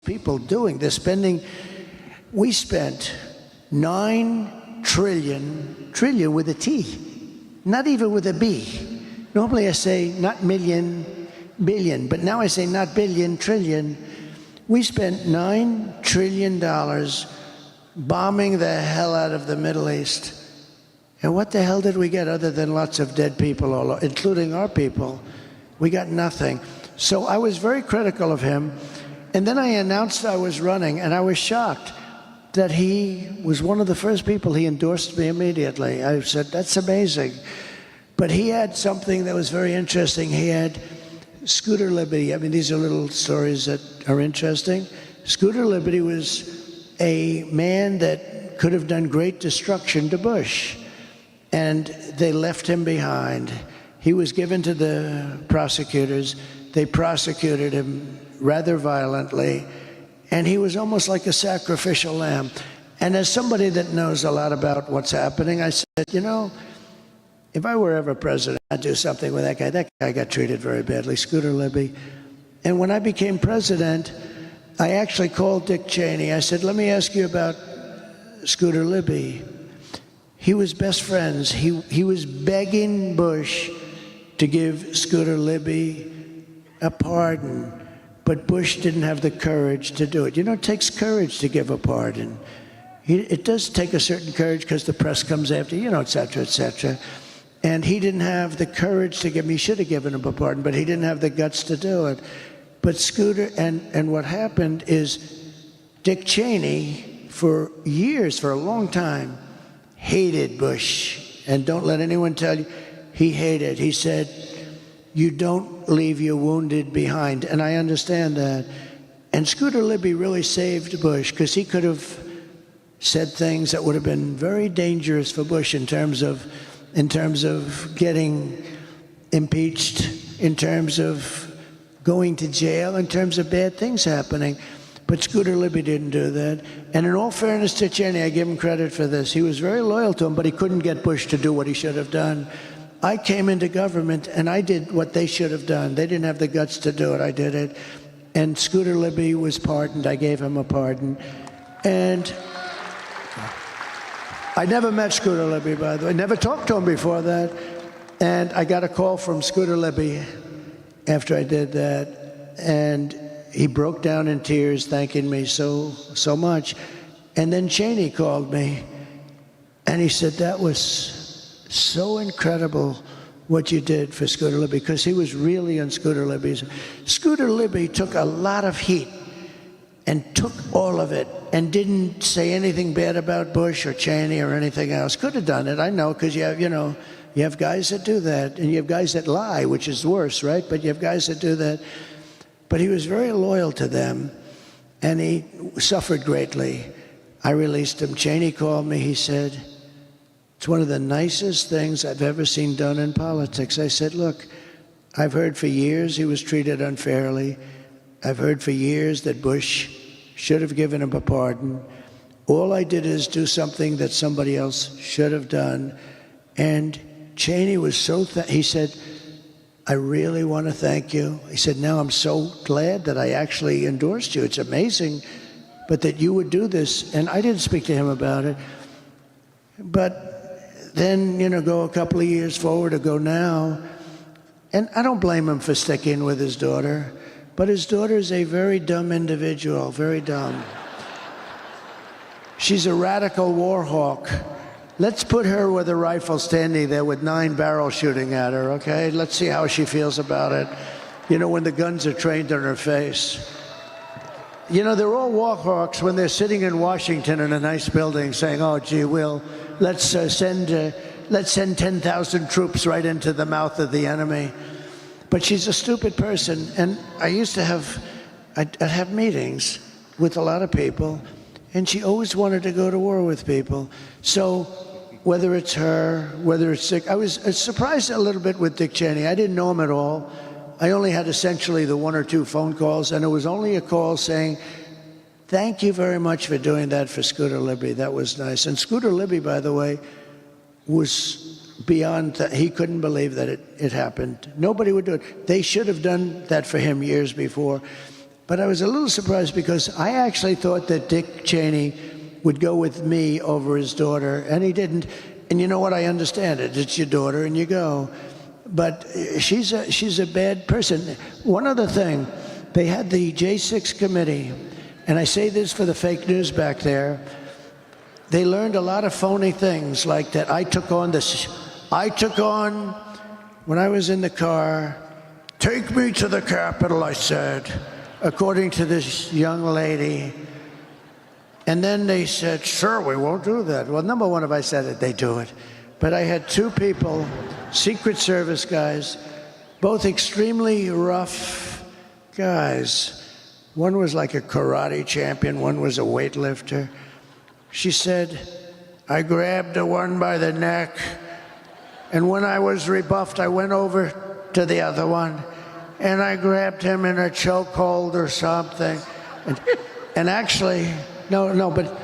people doing? They're spending, we spent 9 trillion with a T, not even with a B. Normally I say not million, billion, but now I say not billion, trillion. We spent $9 trillion bombing the hell out of the Middle East. And what the hell did we get other than lots of dead people, all, including our people? We got nothing. So I was very critical of him. And then I announced I was running, and I was shocked that he was one of the first people. He endorsed me immediately. I said, that's amazing. But he had something that was very interesting. He had Scooter Libby. I mean, these are little stories that are interesting. Scooter Libby was a man that could have done great destruction to Bush, and they left him behind. He was given to the prosecutors. They prosecuted him rather violently, and he was almost like a sacrificial lamb. And as somebody that knows a lot about what's happening, I said, you know, if I were ever president, I'd do something with that guy. That guy got treated very badly, Scooter Libby. And when I became president, I actually called Dick Cheney. I said, let me ask you about Scooter Libby. He was best friends. He was begging Bush to give Scooter Libby a pardon, but Bush didn't have the courage to do it. You know, it takes courage to give a pardon. It does take a certain courage because the press comes after, you know, et cetera, et cetera. And he didn't have the courage to give him. He should have given him a pardon, but he didn't have the guts to do it. But Scooter, and what happened is Dick Cheney, for years, for a long time, hated Bush. And don't let anyone tell you, he hated. He said, you don't leave your wounded behind. And I understand that. And Scooter Libby really saved Bush, because he could have said things that would have been very dangerous for Bush in terms of getting impeached, in terms of going to jail, in terms of bad things happening. But Scooter Libby didn't do that. And in all fairness to Cheney, I give him credit for this. He was very loyal to him, but he couldn't get Bush to do what he should have done. I came into government, and I did what they should have done. They didn't have the guts to do it. I did it. And Scooter Libby was pardoned. I gave him a pardon. And I never met Scooter Libby, by the way. Never talked to him before that. And I got a call from Scooter Libby after I did that. And he broke down in tears, thanking me so much. And then Cheney called me, and he said, that was so incredible what you did for Scooter Libby, because he was really on Scooter Libby's. Scooter Libby took a lot of heat and took all of it and didn't say anything bad about Bush or Cheney or anything else. Could have done it, I know, because you have guys that do that, and you have guys that lie, which is worse, right? But you have guys that do that. But he was very loyal to them, and he suffered greatly. I released him. Cheney called me. He said, it's one of the nicest things I've ever seen done in politics. I said, look, I've heard for years he was treated unfairly. I've heard for years that Bush should have given him a pardon. All I did is do something that somebody else should have done. And Cheney was so, he said, I really want to thank you. He said, now I'm so glad that I actually endorsed you. It's amazing, but that you would do this. And I didn't speak to him about it. But then, go a couple of years forward or go now, and I don't blame him for sticking with his daughter, but his daughter is a very dumb individual, very dumb. She's a radical war hawk. Let's put her with a rifle standing there with 9 barrels shooting at her, okay? Let's see how she feels about it. When the guns are trained on her face. They're all war hawks when they're sitting in Washington in a nice building saying, oh, gee, let's send 10,000 troops right into the mouth of the enemy. But she's a stupid person. And I used to I'd have meetings with a lot of people, and she always wanted to go to war with people. So whether it's her, whether it's Dick, I was surprised a little bit with Dick Cheney. I didn't know him at all. I only had essentially the 1 or 2 phone calls, and it was only a call saying, thank you very much for doing that for Scooter Libby. That was nice. And Scooter Libby, by the way, was beyond that. He couldn't believe that it happened. Nobody would do it. They should have done that for him years before. But I was a little surprised because I actually thought that Dick Cheney would go with me over his daughter, and he didn't. And you know what? I understand it. It's your daughter, and you go. But she's a bad person. One other thing, they had the J6 committee, and I say this for the fake news back there. They learned a lot of phony things, like that I took on, when I was in the car, take me to the Capitol, I said, according to this young lady. And then they said, sure, we won't do that. Well, number one, if I said it, they do it. But I had two people, Secret Service guys, both extremely rough guys. One was like a karate champion, one was a weightlifter. She said, I grabbed the one by the neck, and when I was rebuffed, I went over to the other one, and I grabbed him in a chokehold or something. And actually, no, but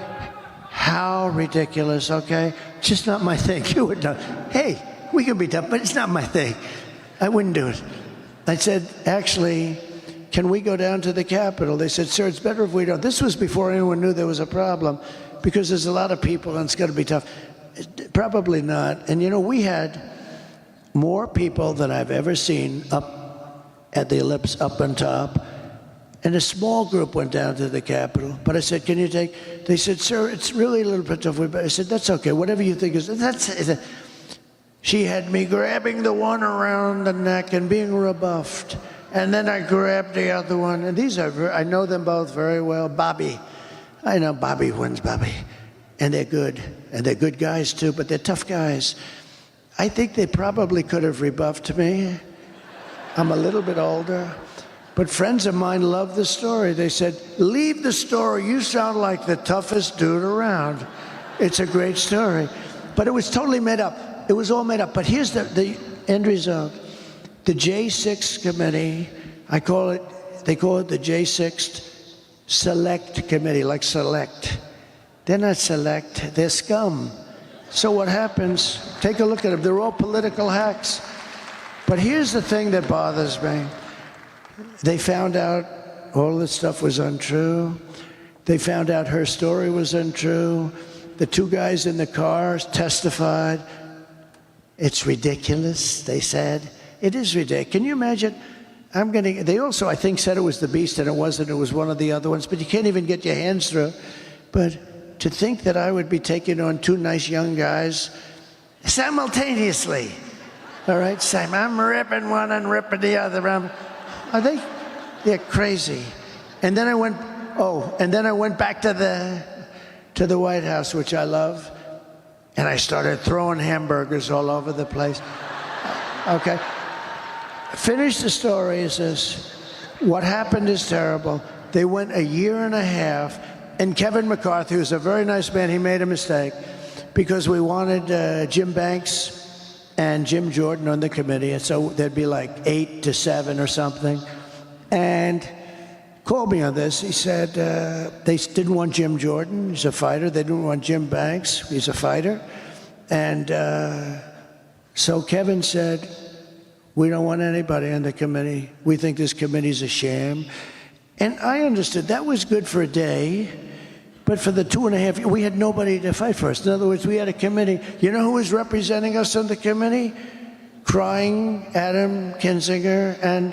how ridiculous, okay? Just not my thing. You would know. Hey, we can be tough, but it's not my thing. I wouldn't do it. I said, actually, can we go down to the Capitol? They said, sir, it's better if we don't. This was before anyone knew there was a problem, because there's a lot of people and it's going to be tough. Probably not. And you know, we had more people than I've ever seen up at the ellipse, up on top. And a small group went down to the Capitol. But I said, can you take? They said, sir, it's really a little bit tough. I said, that's okay. Whatever you think is, that's. She had me grabbing the one around the neck and being rebuffed. And then I grabbed the other one. And these are, I know them both very well. Bobby. I know Bobby wins, Bobby. And they're good. And they're good guys, too, but they're tough guys. I think they probably could have rebuffed me. I'm a little bit older. But friends of mine love the story. They said, leave the story. You sound like the toughest dude around. It's a great story. But it was totally made up. It was all made up. But here's the end result. The J6 committee, they call it the J6 Select Committee, like select. They're not select, they're scum. So what happens, take a look at them. They're all political hacks. But here's the thing that bothers me. They found out all this stuff was untrue. They found out her story was untrue. The two guys in the cars testified. It's ridiculous, they said. It is ridiculous. Can you imagine? They also, I think, said it was the Beast, and it wasn't. It was one of the other ones. But you can't even get your hands through. But to think that I would be taking on two nice young guys simultaneously. All right, Sam, I'm ripping one and ripping the other. They're crazy. And then I went back to the White House, which I love, and I started throwing hamburgers all over the place. Okay. Finish the story is this. What happened is terrible. They went a year and a half, and Kevin McCarthy, who's a very nice man, he made a mistake because we wanted Jim Banks and Jim Jordan on the committee, and so there'd be like 8 to 7 or something. And called me on this. He said they didn't want Jim Jordan. He's a fighter. They didn't want Jim Banks. He's a fighter. And so Kevin said, we don't want anybody on the committee. We think this committee's a sham. And I understood that was good for a day, but for the 2.5 years, we had nobody to fight for us. In other words, we had a committee. You know who was representing us on the committee? Crying Adam Kinzinger and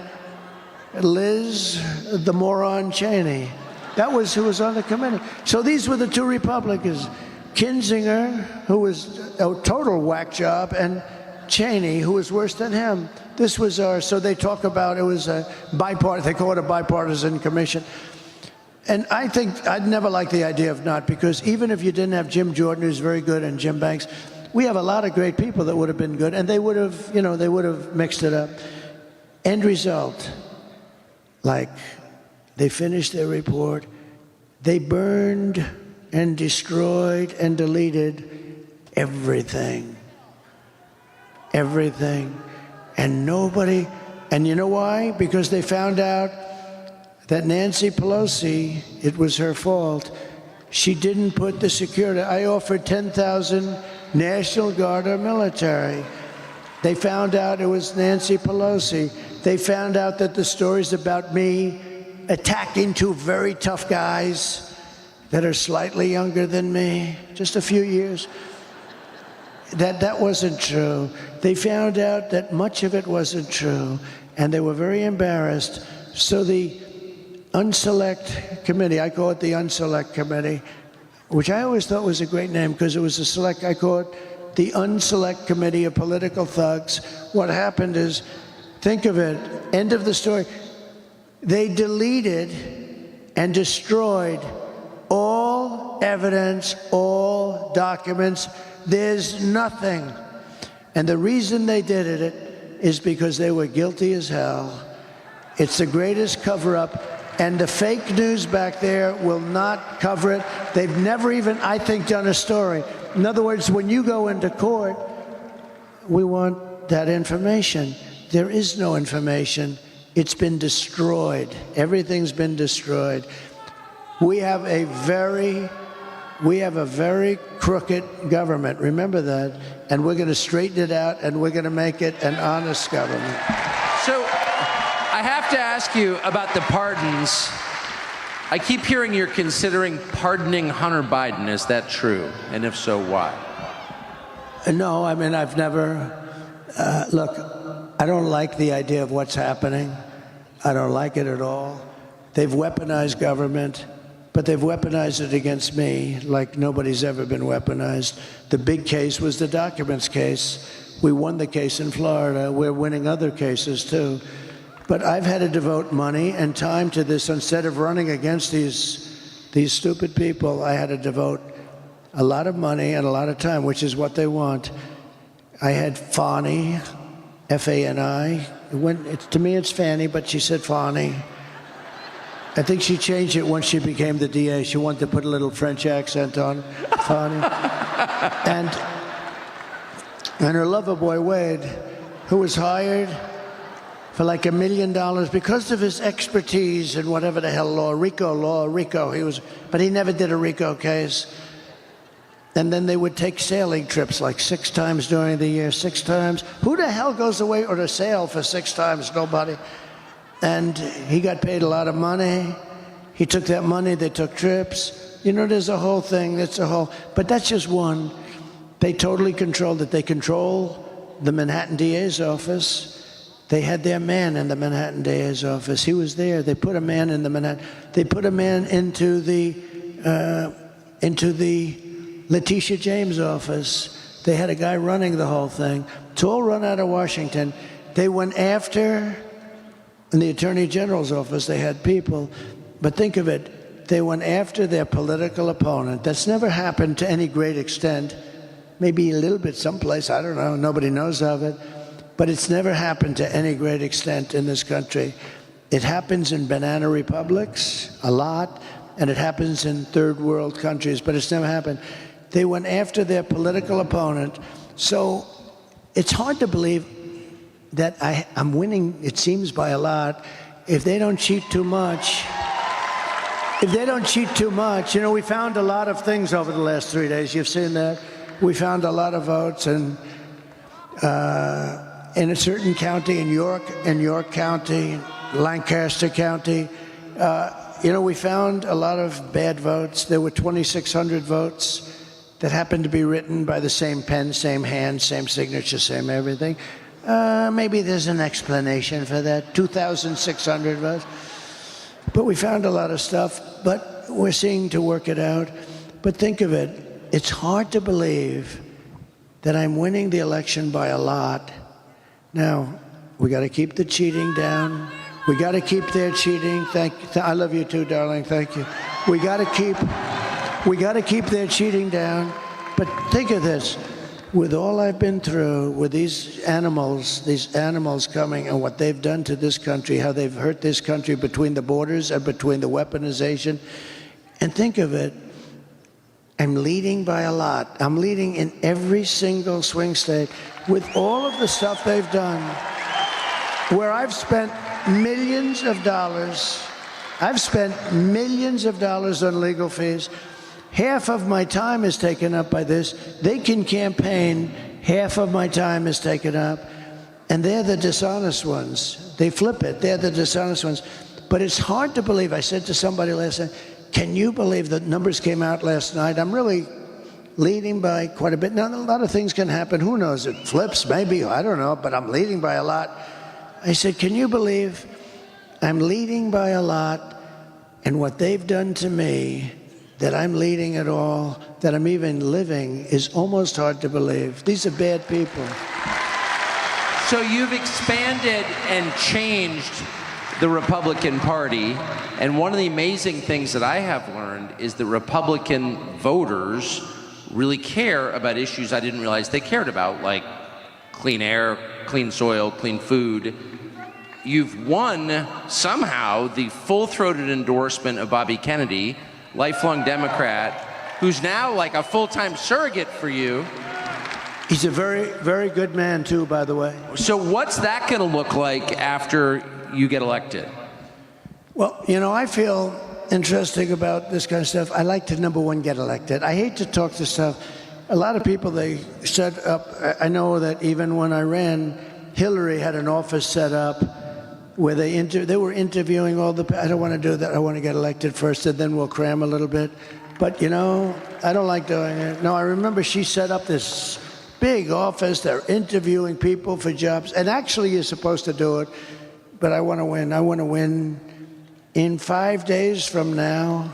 Liz, the moron Cheney. That was who was on the committee. So these were the two Republicans. Kinzinger, who was a total whack job, and Cheney, who was worse than him. This was so they talk about it was a bipartisan, they call it a bipartisan commission. And I think I'd never liked the idea of not, because even if you didn't have Jim Jordan, who's very good, and Jim Banks, we have a lot of great people that would have been good, and they would have, they would have mixed it up. End result, like they finished their report, they burned and destroyed and deleted everything. Everything. And nobody, and you know why? Because they found out that Nancy Pelosi, it was her fault. She didn't put the security. I offered 10,000 National Guard or military. They found out it was Nancy Pelosi. They found out that the stories about me attacking two very tough guys that are slightly younger than me, just a few years. That wasn't true. They found out that much of it wasn't true, and they were very embarrassed. So the Unselect Committee, I call it the Unselect Committee, which I always thought was a great name because it was a select, I call it the Unselect Committee of Political Thugs. What happened is, think of it, end of the story, they deleted and destroyed all evidence, all documents. There's nothing. And the reason they did it is because they were guilty as hell. It's the greatest cover-up. And the fake news back there will not cover it. They've never even, I think, done a story. In other words, when you go into court, we want that information. There is no information. It's been destroyed. Everything's been destroyed. We have a very crooked government. Remember that. And we're going to straighten it out, and we're going to make it an honest government. So I have to ask you about the pardons. I keep hearing you're considering pardoning Hunter Biden. Is that true? And if so, why? No, I mean, I've never... look, I don't like the idea of what's happening. I don't like it at all. They've weaponized government, but they've weaponized it against me like nobody's ever been weaponized. The big case was the documents case. We won the case in Florida. We're winning other cases, too. But I've had to devote money and time to this. Instead of running against these stupid people, I had to devote a lot of money and a lot of time, which is what they want. I had Fani, F-A-N-I. To me, it's Fanny, but she said Fani. I think she changed it once she became the DA. She wanted to put a little French accent on Fani. And her lover boy, Wade, who was hired for like $1 million because of his expertise in whatever the hell law, RICO. But he never did a RICO case. And then they would take sailing trips like 6 times during the year, 6 times. Who the hell goes away or to sail for 6 times? Nobody. And he got paid a lot of money. He took that money, they took trips. You know, there's a whole thing, but that's just one. They totally controlled it. They control the Manhattan DA's office. They had their man in the Manhattan DA's office. He was there. They put a man in the Manhattan. They put a man into the Letitia James office. They had a guy running the whole thing. It's all run out of Washington. They went after, in the Attorney General's office, they had people. But think of it. They went after their political opponent. That's never happened to any great extent. Maybe a little bit someplace. I don't know. Nobody knows of it. But it's never happened to any great extent in this country. It happens in banana republics a lot, and it happens in third world countries, but it's never happened. They went after their political opponent. So it's hard to believe that I'm winning, it seems, by a lot. If they don't cheat too much, you know, we found a lot of things over the last 3 days. You've seen that. We found a lot of votes, and in a certain county, in York County, Lancaster County, you know, we found a lot of bad votes. There were 2,600 votes that happened to be written by the same pen, same hand, same signature, same everything. Maybe there's an explanation for that. 2,600 votes. But we found a lot of stuff, but we're seeing to work it out. But think of it. It's hard to believe that I'm winning the election by a lot. Now, we got to keep the cheating down. We got to keep their cheating. I love you too, darling. Thank you. We got to keep their cheating down. But think of this. With all I've been through, with these animals coming and what they've done to this country, how they've hurt this country between the borders and between the weaponization. And think of it. I'm leading by a lot. I'm leading in every single swing state with all of the stuff they've done, where I've spent millions of dollars. I've spent millions of dollars on legal fees. Half of my time is taken up by this. They can campaign. Half of my time is taken up. And they're the dishonest ones. They flip it. They're the dishonest ones. But it's hard to believe. I said to somebody last night, can you believe the numbers came out last night? I'm really leading by quite a bit. Now, a lot of things can happen. Who knows? It flips, maybe. I don't know. But I'm leading by a lot. I said, can you believe I'm leading by a lot, and what they've done to me, that I'm leading at all, that I'm even living, is almost hard to believe. These are bad people. So you've expanded and changed the Republican Party, and one of the amazing things that I have learned is that Republican voters really care about issues I didn't realize they cared about, like clean air, clean soil, clean food. You've won, somehow, the full-throated endorsement of Bobby Kennedy, lifelong Democrat, who's now like a full-time surrogate for you. He's a very, very good man, too, by the way. So what's that going to look like after you get elected? Well, you know, I feel interesting about this kind of stuff. I like to, number one, get elected. I hate to talk this stuff. A lot of people, they set up, I know that even when I ran, Hillary had an office set up where they were interviewing all the, I don't want to do that. I want to get elected first, and then we'll cram a little bit. But, you know, I don't like doing it. No, I remember she set up this big office. They're interviewing people for jobs. And actually, you're supposed to do it. But I want to win. I want to win in 5 days from now.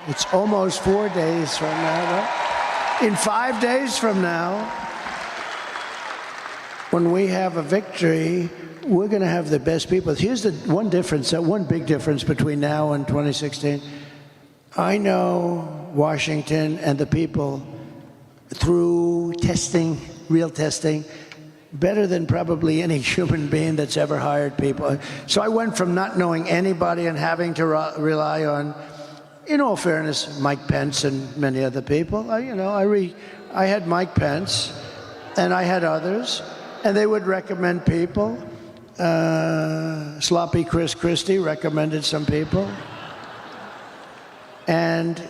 It's almost 4 days from now, right? In 5 days from now, when we have a victory, we're going to have the best people. Here's the one difference, one big difference between now and 2016. I know Washington and the people through testing, real testing, better than probably any human being that's ever hired people. So I went from not knowing anybody and having to rely on, in all fairness, Mike Pence and many other people. I had Mike Pence, and I had others, and they would recommend people. Sloppy Chris Christie recommended some people. And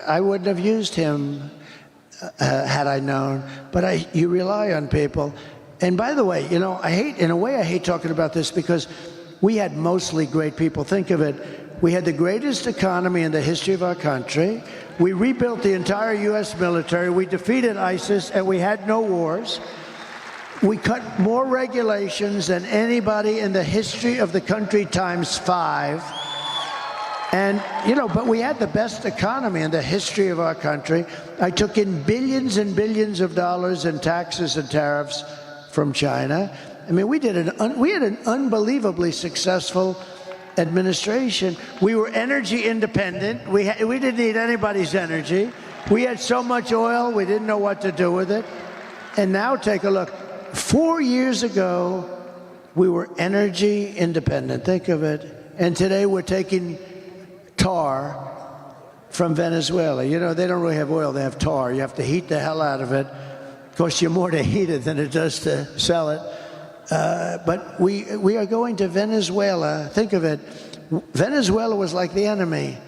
I wouldn't have used him had I known. But you rely on people. And by the way, you know, I hate talking about this because we had mostly great people. Think of it. We had the greatest economy in the history of our country. We rebuilt the entire U.S. military. We defeated ISIS, and we had no wars. We cut more regulations than anybody in the history of the country times 5. And, you know, but we had the best economy in the history of our country. I took in billions and billions of dollars in taxes and tariffs from China. I mean, we had an unbelievably successful administration. We were energy independent. We didn't need anybody's energy. We had so much oil, we didn't know what to do with it. And now take a look. 4 years ago, we were energy independent. Think of it. And today we're taking tar from Venezuela. You know, they don't really have oil, they have tar. You have to heat the hell out of it. It costs you more to heat it than it does to sell it. But we are going to Venezuela. Think of it. Venezuela was like the enemy.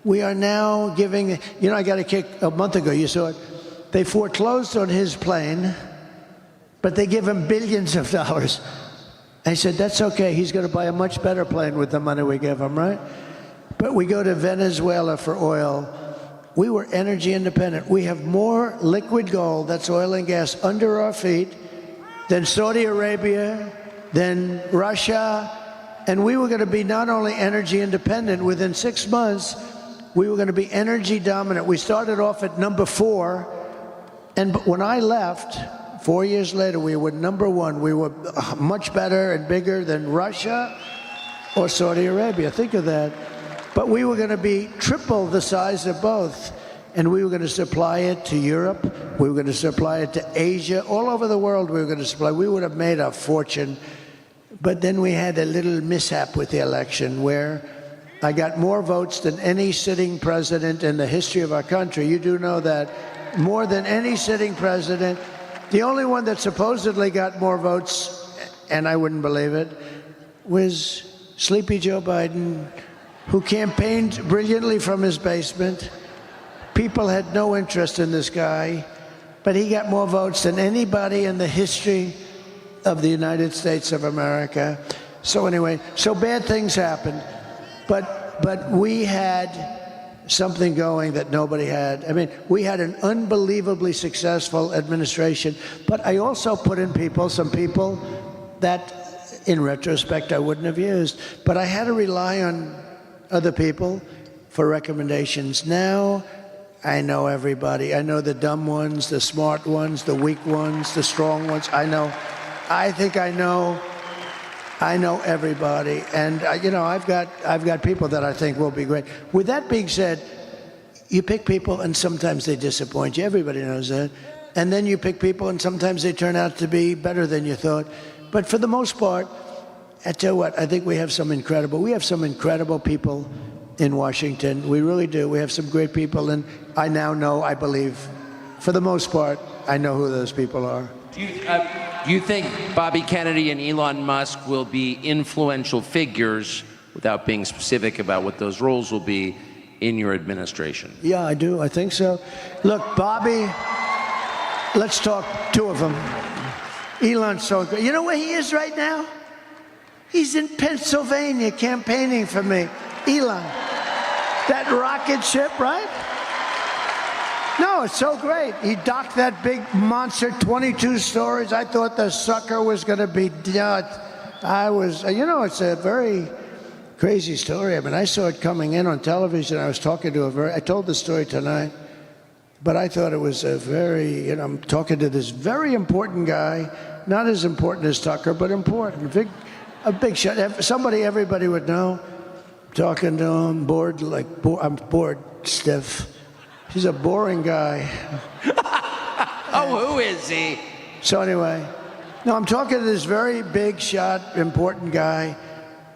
We are now giving, you know, I got a kick a month ago, you saw it. They foreclosed on his plane, but they give him billions of dollars. I said, that's okay. He's going to buy a much better plane with the money we give him, right? But we go to Venezuela for oil. We were energy independent. We have more liquid gold, that's oil and gas, under our feet than Saudi Arabia, than Russia. And we were going to be not only energy independent, within 6 months, we were going to be energy dominant. We started off at number 4. And when I left, 4 years later, we were number 1. We were much better and bigger than Russia or Saudi Arabia. Think of that. But we were going to be triple the size of both. And we were going to supply it to Europe. We were going to supply it to Asia. All over the world we were going to supply. We would have made a fortune. But then we had a little mishap with the election where I got more votes than any sitting president in the history of our country. You do know that. More than any sitting president. The only one that supposedly got more votes, and I wouldn't believe it, was Sleepy Joe Biden, who campaigned brilliantly from his basement. People had no interest in this guy, but he got more votes than anybody in the history of the United States of America. So anyway, so bad things happened. But we had something going that nobody had. I mean, we had an unbelievably successful administration, but I also put in some people that, in retrospect, I wouldn't have used. But I had to rely on other people for recommendations. Now, I know everybody. I know the dumb ones, the smart ones, the weak ones, the strong ones. I think I know everybody, and I've got people that I think will be great. With that being said, you pick people, and sometimes they disappoint you. Everybody knows that. And then you pick people, and sometimes they turn out to be better than you thought. But for the most part, I tell you what, I think we have some incredible people in Washington. We really do. We have some great people, and I now know, I believe, for the most part, I know who those people are. Do you think Bobby Kennedy and Elon Musk will be influential figures, without being specific about what those roles will be, in your administration? Yeah, I do. I think so. Look, Bobby, let's talk two of them. Elon's so good. You know where he is right now? He's in Pennsylvania campaigning for me. Elon. That rocket ship, right? No, it's so great. He docked that big monster, 22 stories. I thought the sucker was going to be dead. It's a very crazy story. I mean, I saw it coming in on television. I was talking to I told the story tonight, but I thought it was I'm talking to this very important guy, not as important as Tucker, but important. A big shot. Somebody everybody would know. Talking to him, I'm bored, stiff. He's a boring guy. Oh, who is he? So anyway, no, I'm talking to this very big shot, important guy,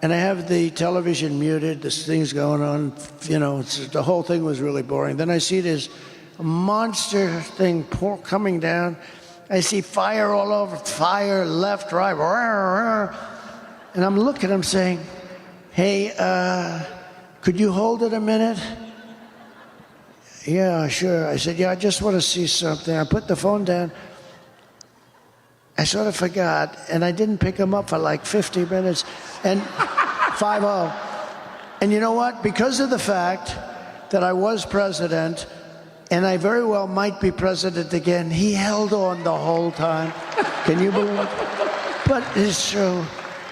and I have the television muted. This thing's going on. The whole thing was really boring. Then I see this monster thing coming down. I see fire all over, fire left, right, and I'm looking. I'm saying, "Hey, could you hold it a minute?" Yeah, sure. I said, yeah, I just want to see something. I put the phone down. I sort of forgot, and I didn't pick him up for like 50 minutes, and 5-0. And you know what? Because of the fact that I was president, and I very well might be president again, he held on the whole time. Can you believe it? But it's true.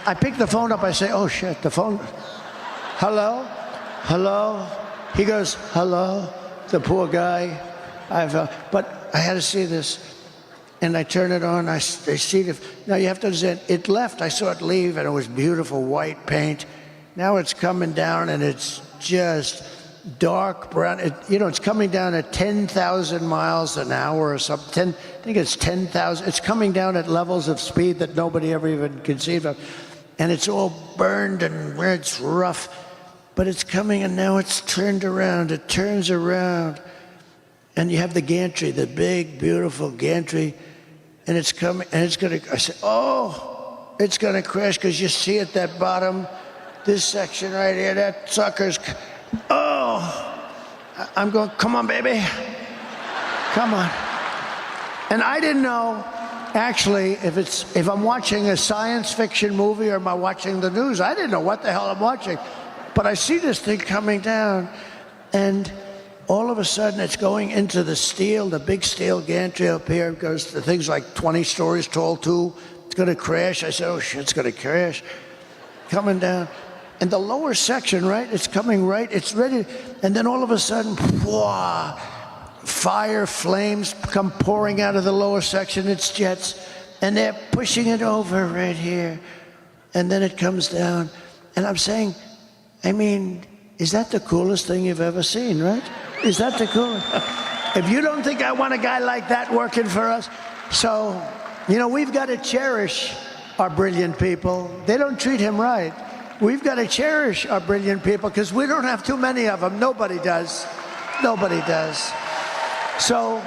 I pick the phone up. I say, oh, shit, the phone. Hello? Hello? He goes, hello? The poor guy. But I had to see this. And I turn it on. I see it. Now, you have to understand, it left. I saw it leave, and it was beautiful white paint. Now it's coming down, and it's just dark brown. It's coming down at 10,000 miles an hour or something. I think it's 10,000. It's coming down at levels of speed that nobody ever even conceived of. And it's all burned, and it's rough. But it's coming, and now it's turned around. It turns around. And you have the gantry, the big, beautiful gantry. And it's coming, and it's going to, I say, oh, it's going to crash, because you see at that bottom, this section right here, that sucker's, oh, I'm going, come on, baby. Come on. And I didn't know, actually, if I'm watching a science fiction movie or am I watching the news. I didn't know what the hell I'm watching. But I see this thing coming down, and all of a sudden it's going into the steel, the big steel gantry up here. It goes, the thing's like 20 stories tall, too. It's going to crash. I said, oh, shit, it's going to crash. Coming down. And the lower section, right, it's coming right, it's ready. And then all of a sudden, whoa, fire, flames come pouring out of the lower section. It's jets. And they're pushing it over right here. And then it comes down. And I'm saying, I mean, is that the coolest thing you've ever seen, right? Is that the coolest? If you don't think I want a guy like that working for us, so, we've got to cherish our brilliant people. They don't treat him right. We've got to cherish our brilliant people, because we don't have too many of them. Nobody does. Nobody does. So,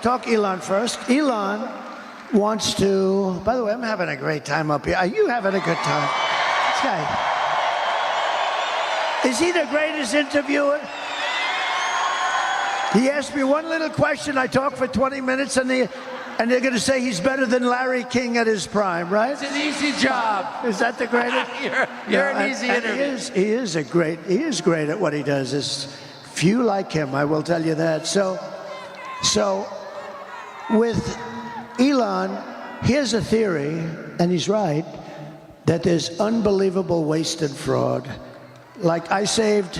talk Elon first. Elon wants to, by the way, I'm having a great time up here. Are you having a good time? This guy. Is he the greatest interviewer? He asked me one little question. I talked for 20 minutes, and And they're going to say he's better than Larry King at his prime, right? It's an easy job. Is that the greatest? You're an easy interview. He is great at what he does. There's few like him, I will tell you that. So with Elon, here's a theory, and he's right, that there's unbelievable waste and fraud. Like, I saved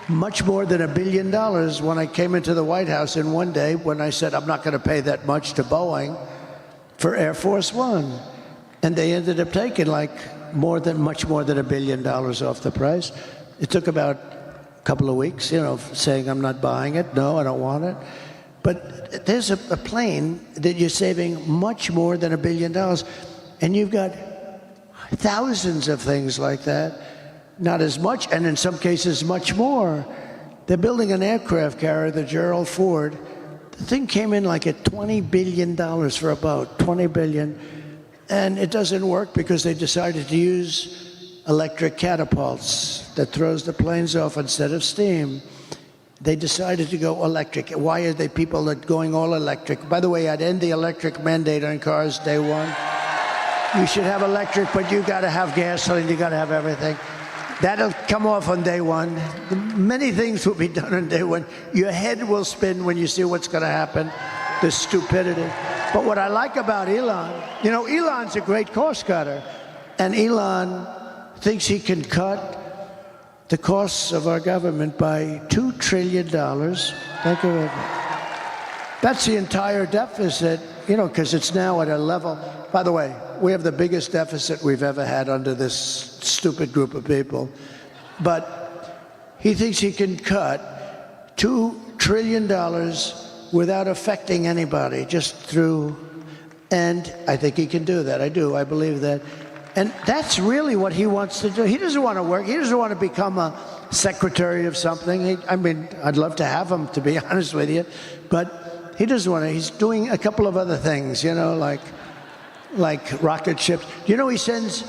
much more than $1 billion when I came into the White House in one day when I said I'm not going to pay that much to Boeing for Air Force One. And they ended up taking much more than $1 billion off the price. It took about a couple of weeks, saying I'm not buying it. No, I don't want it. But there's a plane that you're saving much more than $1 billion. And you've got thousands of things like that. Not as much, and in some cases much more. They're building an aircraft carrier, the Gerald Ford. The thing came in like at $20 billion for a boat, $20 billion. And it doesn't work because they decided to use electric catapults that throws the planes off instead of steam. They decided to go electric. Why are they people that going all electric? By the way, I'd end the electric mandate on cars day one. You should have electric, but you got to have gasoline, you got to have everything. That'll come off on day one. Many things will be done on day one. Your head will spin when you see what's going to happen, the stupidity. But what I like about Elon, Elon's a great cost cutter. And Elon thinks he can cut the costs of our government by $2 trillion. Think of it. That's the entire deficit, because it's now at a level. By the way, we have the biggest deficit we've ever had under this stupid group of people. But he thinks he can cut $2 trillion without affecting anybody, just through. And I think he can do that. I do. I believe that. And that's really what he wants to do. He doesn't want to work. He doesn't want to become a secretary of something. I'd love to have him, to be honest with you. But he doesn't want to. He's doing a couple of other things, like rocket ships. He sends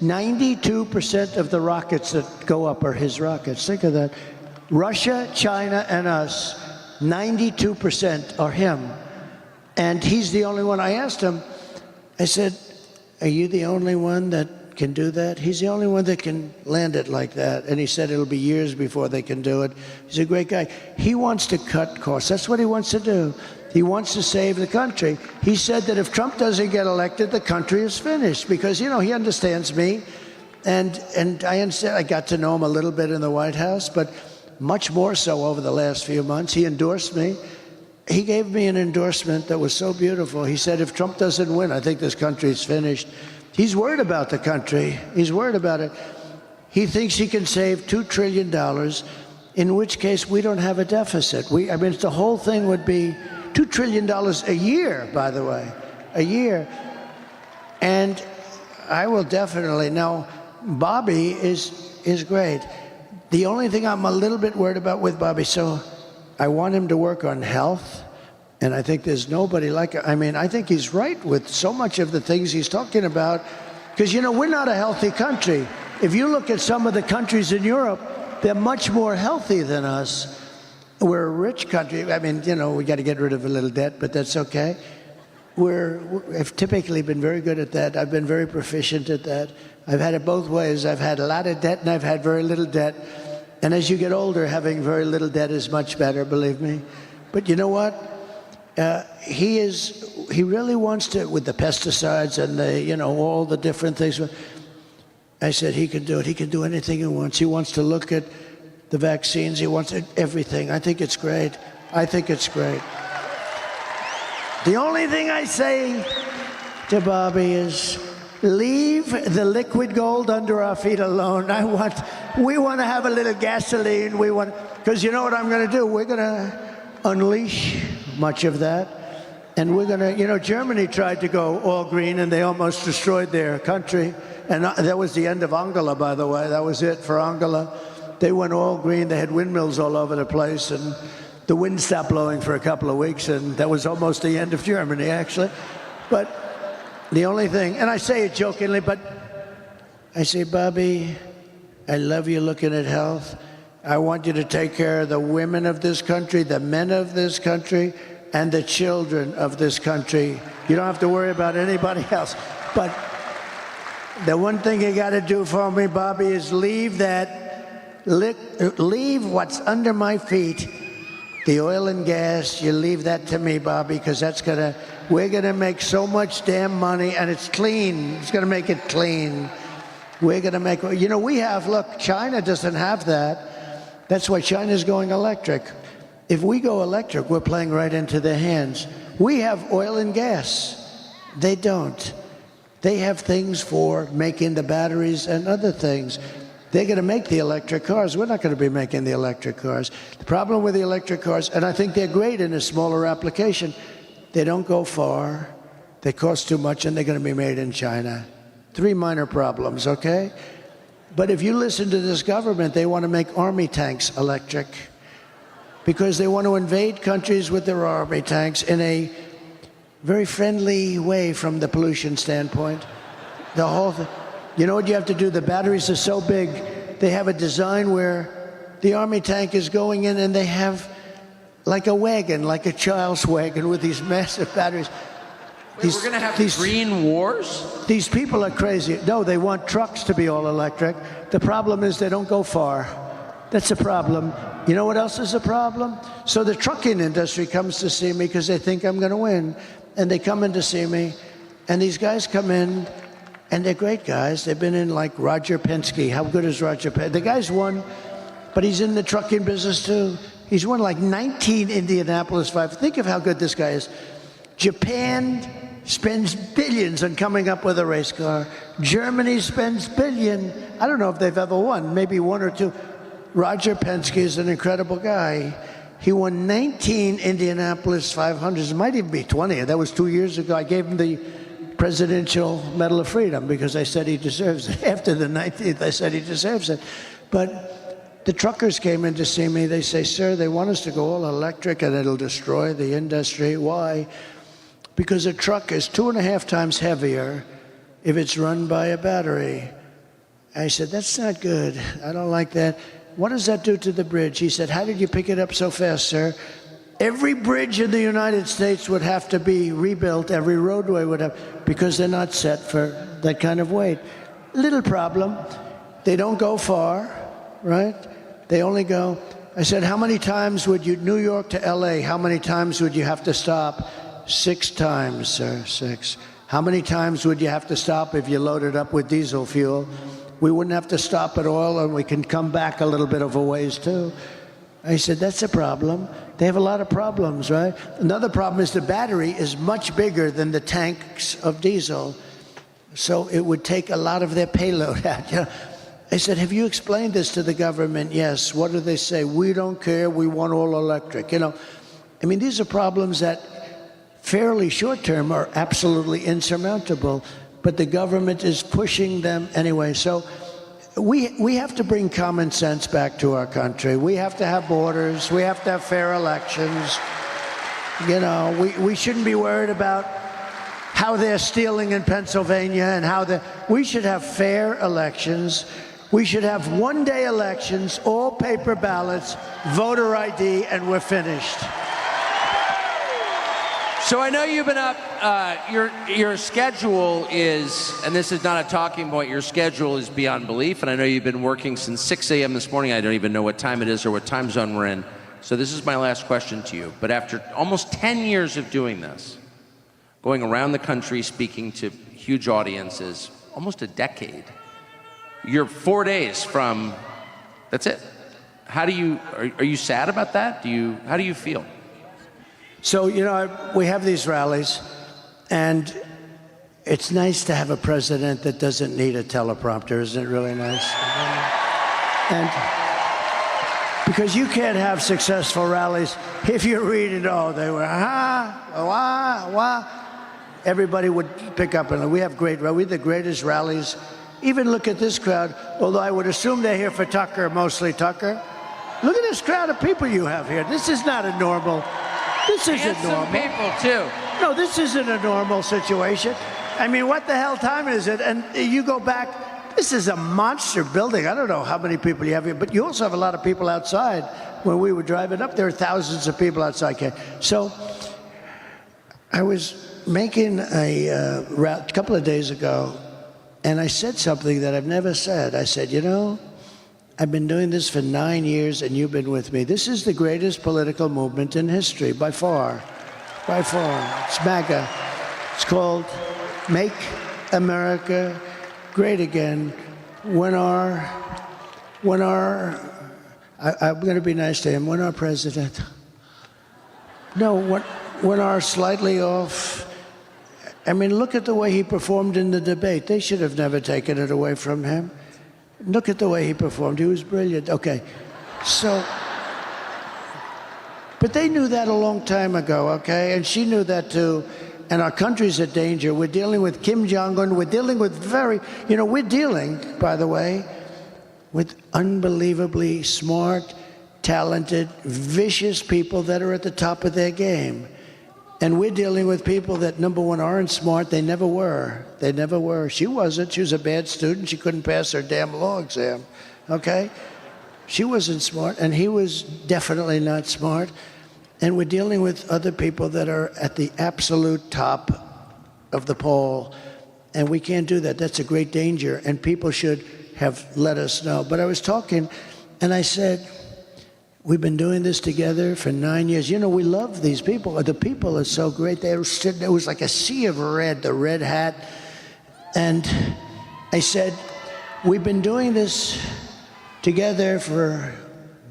92% of the rockets that go up are his rockets. Think of that. Russia, China, and us, 92% are him. And he's the only one. I asked him, I said, are you the only one that can do that? He's the only one that can land it like that. And he said it'll be years before they can do it. He's a great guy. He wants to cut costs. That's what he wants to do. He wants to save the country. He said that if Trump doesn't get elected, the country is finished because, he understands me. And I understand. I got to know him a little bit in the White House, but much more so over the last few months. He endorsed me. He gave me an endorsement that was so beautiful. He said, if Trump doesn't win, I think this country is finished. He's worried about the country. He's worried about it. He thinks he can save $2 trillion, in which case we don't have a deficit. The whole thing would be $2 trillion a year, by the way, a year. And I will definitely. Now, Bobby is great. The only thing I'm a little bit worried about with Bobby, so I want him to work on health, and I think there's nobody like him. I think he's right with so much of the things he's talking about, because, we're not a healthy country. If you look at some of the countries in Europe, they're much more healthy than us. We're a rich country. We got to get rid of a little debt, but that's okay. We've typically been very good at that. I've been very proficient at that. I've had it both ways. I've had a lot of debt, and I've had very little debt. And as you get older, having very little debt is much better, believe me. But you know what? He really wants to, with the pesticides and all the different things. I said he can do it. He can do anything he wants. He wants to look at the vaccines. He wants everything. I think it's great. The only thing I say to Bobby is, leave the liquid gold under our feet alone. We want to have a little gasoline. Because you know what I'm going to do? We're going to unleash much of that. And we're going to, Germany tried to go all green and they almost destroyed their country. And that was the end of Angela, by the way. That was it for Angela. They went all green. They had windmills all over the place. And the wind stopped blowing for a couple of weeks. And that was almost the end of Germany, actually. But the only thing, and I say it jokingly, but I say, Bobby, I love you looking at health. I want you to take care of the women of this country, the men of this country. and the children of this country. You don't have to worry about anybody else. But the one thing you got to do for me, Bobby, is leave what's under my feet, the oil and gas. You leave that to me, Bobby, because we're gonna make so much damn money, and it's clean. It's gonna make it clean. We're gonna make, look, China doesn't have that. That's why China's going electric. If we go electric, we're playing right into their hands. We have oil and gas. They don't. They have things for making the batteries and other things. They're going to make the electric cars. We're not going to be making the electric cars. The problem with the electric cars, and I think they're great in a smaller application, they don't go far, they cost too much, and they're going to be made in China. 3 minor problems, okay? But if you listen to this government, they want to make army tanks electric because they want to invade countries with their army tanks in a very friendly way from the pollution standpoint. The whole thing. You know what you have to do? The batteries are so big, they have a design where the army tank is going in and they have like a wagon, like a child's wagon with these massive batteries. Wait, we're going to have these green wars? These people are crazy. No, they want trucks to be all electric. The problem is they don't go far. That's a problem. You know what else is a problem? So the trucking industry comes to see me because they think I'm going to win. And they come in to see me, and these guys come in, and they're great guys. They've been in like Roger Penske. How good is Roger Penske? The guy's won, but he's in the trucking business too. He's won like 19 Indianapolis 5. Think of how good this guy is. Japan spends billions on coming up with a race car. Germany spends billions. I don't know if they've ever won, maybe 1 or 2. Roger Penske is an incredible guy. He won 19 Indianapolis 500s. It might even be 20. That was 2 years ago. I gave him the Presidential Medal of Freedom because I said he deserves it. After the 19th, I said he deserves it. But the truckers came in to see me. They say, sir, they want us to go all electric and it'll destroy the industry. Why? Because a truck is 2.5 times heavier if it's run by a battery. I said, that's not good. I don't like that. What does that do to the bridge? He said, how did you pick it up so fast, sir? Every bridge in the United States would have to be rebuilt. Every roadway would have, because they're not set for that kind of weight. Little problem. They don't go far, right? They only go, I said, how many times would you, New York to LA, how many times would you have to stop? 6 times, sir, 6. How many times would you have to stop if you loaded up with diesel fuel? We wouldn't have to stop at all, and we can come back a little bit of a ways, too. I said, that's a problem. They have a lot of problems, right? Another problem is the battery is much bigger than the tanks of diesel, so it would take a lot of their payload out. I said, have you explained this to the government? Yes. What do they say? We don't care. We want all electric. I mean, these are problems that fairly short-term are absolutely insurmountable, but the government is pushing them anyway. So we have to bring common sense back to our country. We have to have borders. We have to have fair elections. We shouldn't be worried about how they're stealing in Pennsylvania and we should have fair elections. We should have one-day elections, all paper ballots, voter ID, and we're finished. So I know you've been up, your schedule is, and this is not a talking point, your schedule is beyond belief, and I know you've been working since 6 a.m. this morning. I don't even know what time it is or what time zone we're in. So this is my last question to you. But after almost 10 years of doing this, going around the country speaking to huge audiences, almost a decade, you're 4 days from, that's it. How do you, are you sad about that? How do you feel? So, we have these rallies, and it's nice to have a president that doesn't need a teleprompter. Isn't it really nice? And because you can't have successful rallies if you're reading, they were, everybody would pick up. And we have we have the greatest rallies. Even look at this crowd, although I would assume they're here for Tucker, mostly Tucker. Look at this crowd of people you have here. This is not a normal... This isn't normal. People, too. No, this isn't a normal situation. I mean, what the hell time is it? And you go back, this is a monster building. I don't know how many people you have here, but you also have a lot of people outside. When we were driving up, there are thousands of people outside. So I was making a route a couple of days ago, and I said something that I've never said. I said, you know, I've been doing this for 9 years, and you've been with me. This is the greatest political movement in history, by far. By far. It's MAGA. It's called Make America Great Again. I'm going to be nice to him. When our president, when our slightly off, I mean, look at the way he performed in the debate. They should have never taken it away from him. Look at the way he performed. He was brilliant. Okay. So, but they knew that a long time ago, okay? And she knew that too. And our country's in danger. We're dealing with Kim Jong-un. We're dealing with we're dealing, by the way, with unbelievably smart, talented, vicious people that are at the top of their game. And we're dealing with people that, number one, aren't smart. They never were. They never were. She wasn't. She was a bad student. She couldn't pass her damn law exam, okay? She wasn't smart, and he was definitely not smart. And we're dealing with other people that are at the absolute top of the poll, and we can't do that. That's a great danger, and people should have let us know. But I was talking, and I said, we've been doing this together for 9 years. You know, we love these people. The people are so great. They were sitting, it was like a sea of red, the red hat. And I said, we've been doing this together for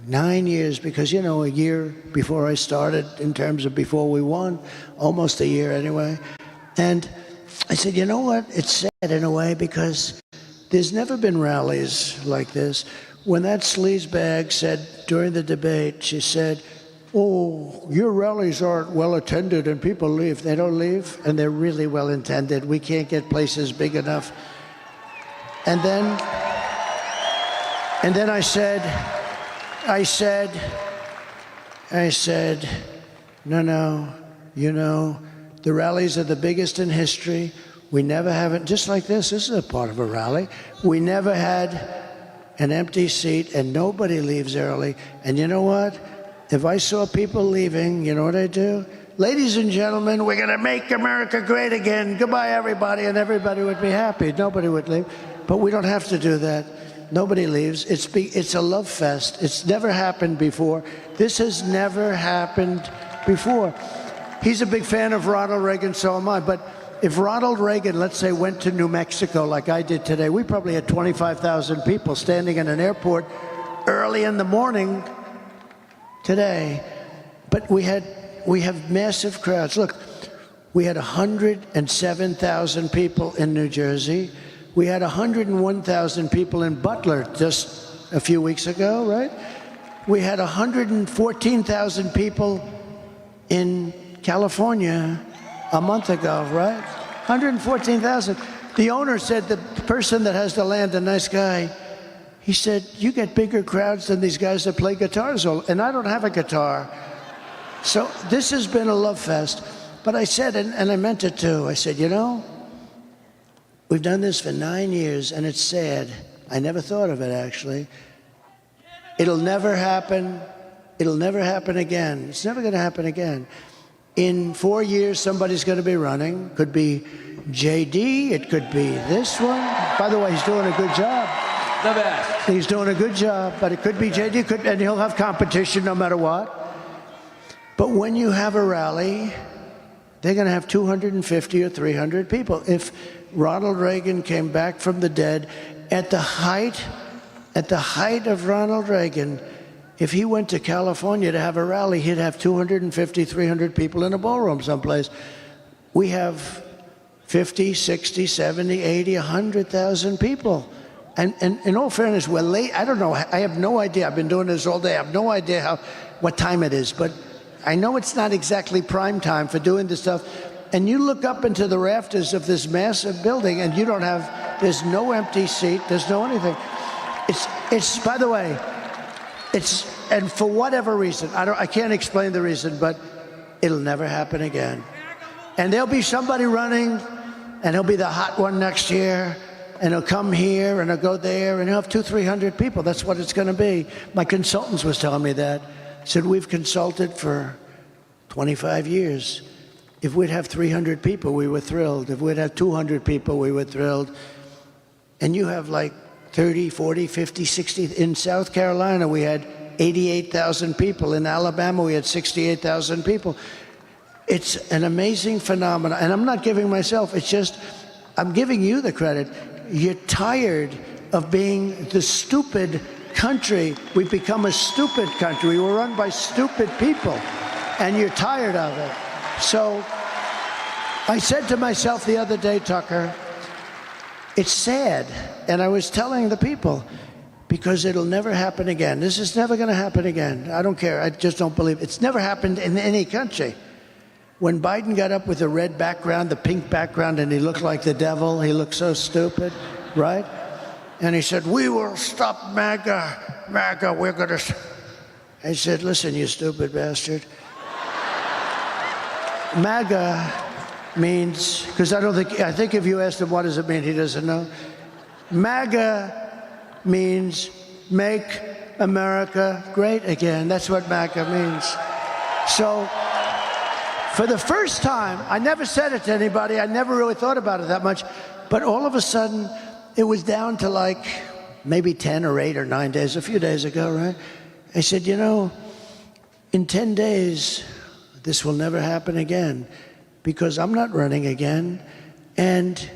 9 years because, you know, a year before I started, in terms of before we won, almost a year anyway. And I said, you know what? It's sad in a way because there's never been rallies like this. When that sleazebag said during the debate, she said, oh, your rallies aren't well attended and people leave. They don't leave, and they're really well attended. We can't get places big enough. And then I said, no, you know, the rallies are the biggest in history. We never have it, just like this is a part of a rally. We never had an empty seat, and nobody leaves early. And you know what? If I saw people leaving, you know what I'd do? Ladies and gentlemen, we're going to make America great again. Goodbye, everybody. And everybody would be happy. Nobody would leave. But we don't have to do that. Nobody leaves. It's a love fest. It's never happened before. This has never happened before. He's a big fan of Ronald Reagan, so am I. But if Ronald Reagan, let's say, went to New Mexico like I did today, we probably had 25,000 people standing in an airport early in the morning today. But we have massive crowds. Look, we had 107,000 people in New Jersey. We had 101,000 people in Butler just a few weeks ago, right? We had 114,000 people in California a month ago, right? 114,000. The owner said, the person that has the land, a nice guy, he said, you get bigger crowds than these guys that play guitars. And I don't have a guitar. So this has been a love fest. But I said, and I meant it too, I said, you know, we've done this for 9 years, and it's sad. I never thought of it, actually. It'll never happen. It'll never happen again. It's never going to happen again. In 4 years, somebody's going to be running. Could be JD. It could be this one. By the way, he's doing a good job. The best. He's doing a good job, but it could be JD, and he'll have competition no matter what. But when you have a rally, they're going to have 250 or 300 people. If Ronald Reagan came back from the dead, at the height of Ronald Reagan, if he went to California to have a rally, he'd have 250, 300 people in a ballroom someplace. We have 50, 60, 70, 80, 100,000 people. And in all fairness, we're late. I don't know. I have no idea. I've been doing this all day. I have no idea what time it is. But I know it's not exactly prime time for doing this stuff. And you look up into the rafters of this massive building, and there's no empty seat. There's no anything. It's by the way, and for whatever reason, I can't explain the reason, but it'll never happen again. And there'll be somebody running, and he'll be the hot one next year, and he'll come here, and he'll go there, and he'll have 200-300 people. That's what it's going to be. My consultants was telling me that. Said, we've consulted for 25 years. If we'd have 300 people, we were thrilled. If we'd have 200 people, we were thrilled. And you have like 30, 40, 50, 60. In South Carolina, we had 88,000 people. In Alabama, we had 68,000 people. It's an amazing phenomenon. And I'm not giving myself, it's just, I'm giving you the credit. You're tired of being the stupid country. We've become a stupid country. We're run by stupid people. And you're tired of it. So I said to myself the other day, Tucker, it's sad. And I was telling the people, because it'll never happen again. This is never going to happen again. I don't care. I just don't believe it. It's never happened in any country. When Biden got up with the red background, the pink background, and he looked like the devil, he looked so stupid, right? And he said, we will stop MAGA. MAGA, we're going to... I said, listen, you stupid bastard. MAGA means, because I think if you asked him what does it mean, he doesn't know. MAGA means make America great again. That's what MAGA means. So for the first time, I never said it to anybody. I never really thought about it that much. But all of a sudden, it was down to like maybe 10 or 8 or 9 days, a few days ago, right? I said, you know, in 10 days, this will never happen again because I'm not running again. And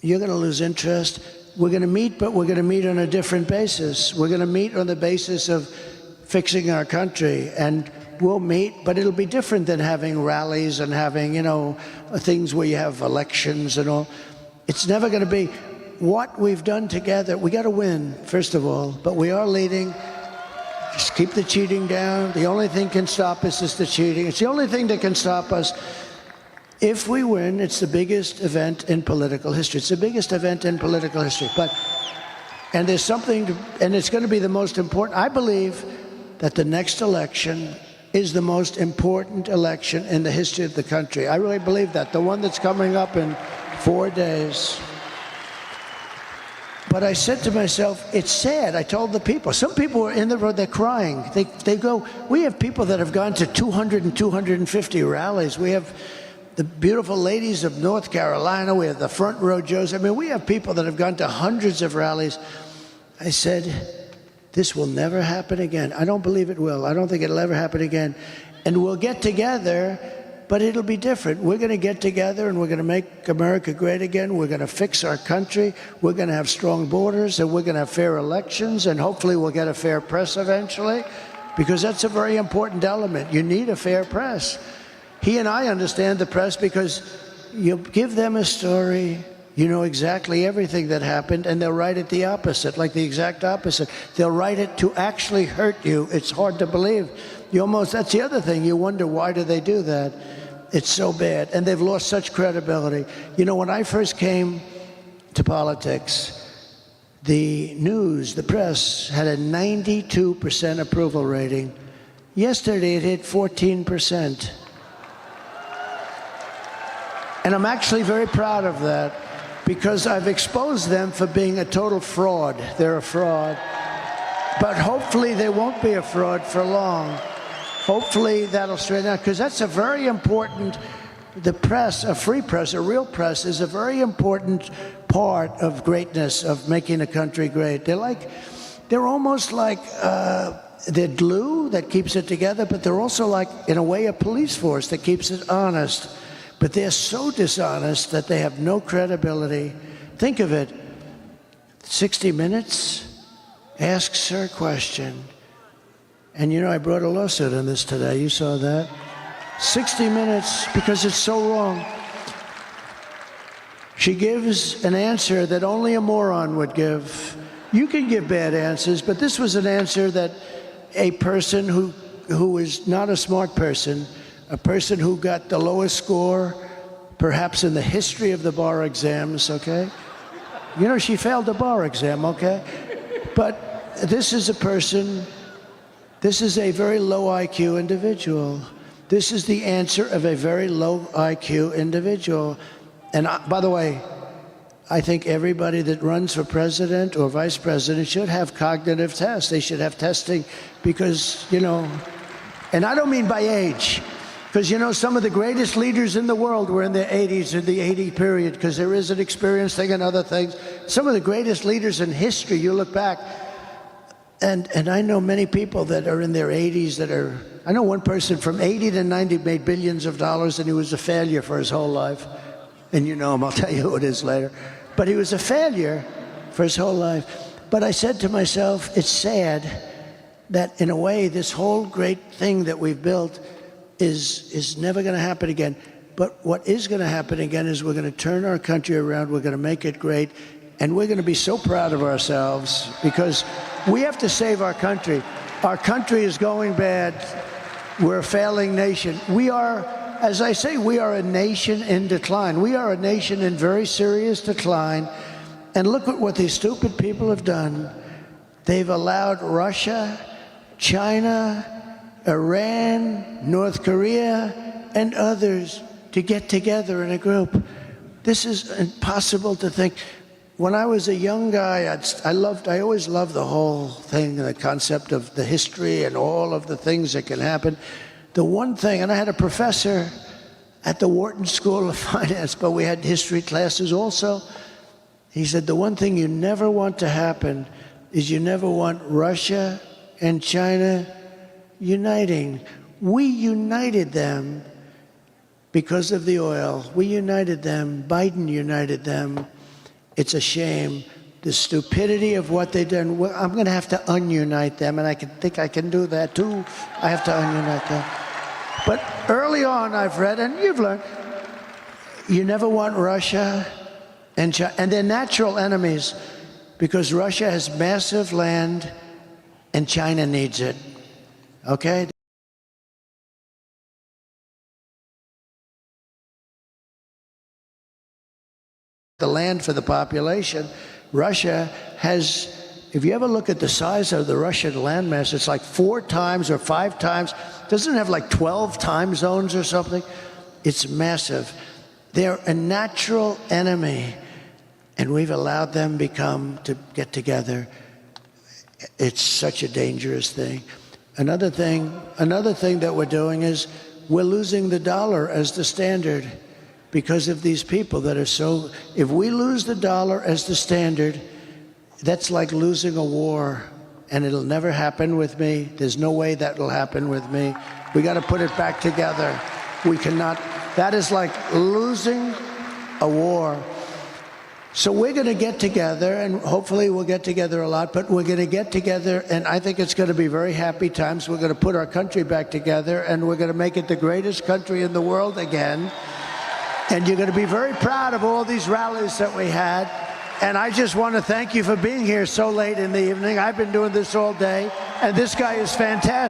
you're going to lose interest. We're going to meet, but we're going to meet on a different basis. We're going to meet on the basis of fixing our country. And we'll meet, but it'll be different than having rallies and having, you know, things where you have elections and all. It's never going to be what we've done together. We got to win, first of all, but we are leading. Just keep the cheating down. The only thing can stop us is the cheating. It's the only thing that can stop us. If we win, it's the biggest event in political history. It's the biggest event in political history. And there's something, and it's going to be the most important. I believe that the next election is the most important election in the history of the country. I really believe that. The one that's coming up in 4 days. But I said to myself, it's sad. I told the people. Some people were in the road, they're crying. They go, we have people that have gone to 200 and 250 rallies. We have the beautiful ladies of North Carolina. We have the front row Joes. I mean, we have people that have gone to hundreds of rallies. I said, this will never happen again. I don't believe it will. I don't think it'll ever happen again. And we'll get together, but it'll be different. We're going to get together and we're going to make America great again. We're going to fix our country. We're going to have strong borders and we're going to have fair elections and hopefully we'll get a fair press eventually because that's a very important element. You need a fair press. He and I understand the press because you give them a story, you know exactly everything that happened, and they'll write it the opposite, like the exact opposite. They'll write it to actually hurt you. It's hard to believe. That's the other thing. You wonder, why do they do that? It's so bad. And they've lost such credibility. You know, when I first came to politics, the news, the press, had a 92% approval rating. Yesterday, it hit 14%. And I'm actually very proud of that because I've exposed them for being a total fraud. They're a fraud. But hopefully they won't be a fraud for long. Hopefully that'll straighten out because that's a very important, the press, a free press, a real press is a very important part of greatness, of making a country great. They're almost like, they're glue that keeps it together, but they're also like, in a way, a police force that keeps it honest. But they're so dishonest that they have no credibility. Think of it. 60 Minutes asks her a question. And you know, I brought a lawsuit on this today. You saw that. 60 Minutes, because it's so wrong. She gives an answer that only a moron would give. You can give bad answers, but this was an answer that a person who is not a smart person, a person who got the lowest score, perhaps in the history of the bar exams, okay? You know, she failed the bar exam, okay? But this is a person, this is a very low IQ individual. This is the answer of a very low IQ individual. And by the way, I think everybody that runs for president or vice president should have cognitive tests. They should have testing because, you know, and I don't mean by age. Because, you know, some of the greatest leaders in the world were in their 80s, in the 80 period, because there is an experience thing and other things. Some of the greatest leaders in history, you look back, and I know many people that are in their 80s that are, I know one person from 80 to 90 made billions of dollars, and he was a failure for his whole life. And you know him, I'll tell you who it is later. But he was a failure for his whole life. But I said to myself, it's sad that in a way, this whole great thing that we've built is never going to happen again. But what is going to happen again is we're going to turn our country around, we're going to make it great, and we're going to be so proud of ourselves because we have to save our country. Our country is going bad. We're a failing nation. We are, as I say, we are a nation in decline. We are a nation in very serious decline. And look at what these stupid people have done. They've allowed Russia, China, Iran, North Korea, and others to get together in a group. This is impossible to think. When I was a young guy, I always loved the whole thing, the concept of the history and all of the things that can happen. The one thing, and I had a professor at the Wharton School of Finance, but we had history classes also. He said, the one thing you never want to happen is you never want Russia and China uniting. We united them because of the oil. We united them. Biden united them. It's a shame. The stupidity of what they've done. Well, I'm going to have to ununite them, and I think I can do that too. I have to ununite them. But early on, I've read, and you've learned, you never want Russia and China, and they're natural enemies because Russia has massive land and China needs it. Okay? The land for the population. Russia has, if you ever look at the size of the Russian landmass, it's like 4 times or 5 times. Doesn't it have like 12 time zones or something? It's massive. They're a natural enemy, and we've allowed them to get together. It's such a dangerous thing. Another thing that we're doing is we're losing the dollar as the standard because of these people that are so, if we lose the dollar as the standard, that's like losing a war, and it'll never happen with me. There's no way that will happen with me. We got to put it back together. We cannot, that is like losing a war. So we're going to get together, and hopefully we'll get together a lot, but we're going to get together, and I think it's going to be very happy times. We're going to put our country back together, and we're going to make it the greatest country in the world again. And you're going to be very proud of all these rallies that we had. And I just want to thank you for being here so late in the evening. I've been doing this all day, and this guy is fantastic.